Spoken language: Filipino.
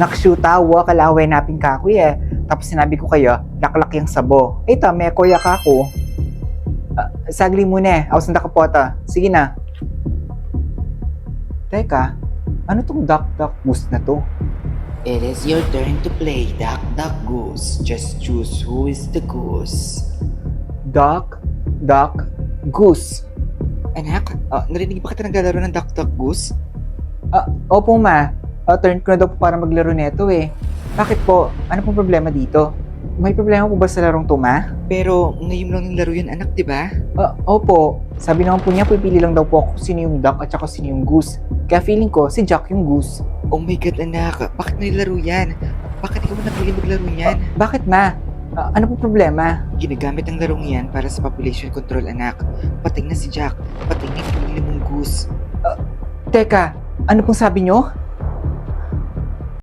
Nakshuta, kalaway napin ka ako eh. Tapos sinabi ko kayo, laklak yung sabo. Ito, may kuya ka ako. Sagli muna eh, ako sanda kapota. Sige na. Teka, ano tong duck goose na to? It is your turn to play Duck Duck Goose. Just choose who is the goose. Duck, goose. Anak, narinig ba kita naglalaro ng Duck Duck Goose? Opo ma, turn ko na daw po para maglaro neto eh. Bakit po? Ano pong problema dito? May problema po ba sa larong to ma? Pero ngayon lang ng laro yun, anak, di ba? Opo. Sabi naman po niya, pipili lang daw po ako kung sino yung duck at saka sino yung goose. Kaya feeling ko, si Jack yung goose. Oh my God, anak, bakit nilaro yan? Bakit ikaw napili maglaro yan? Bakit ma? Ano po problema? Ginagamit ang larong yan para sa population control, anak. Patay na si Jack. Patay na yung pinili mong goose. Teka, ano pong sabi nyo?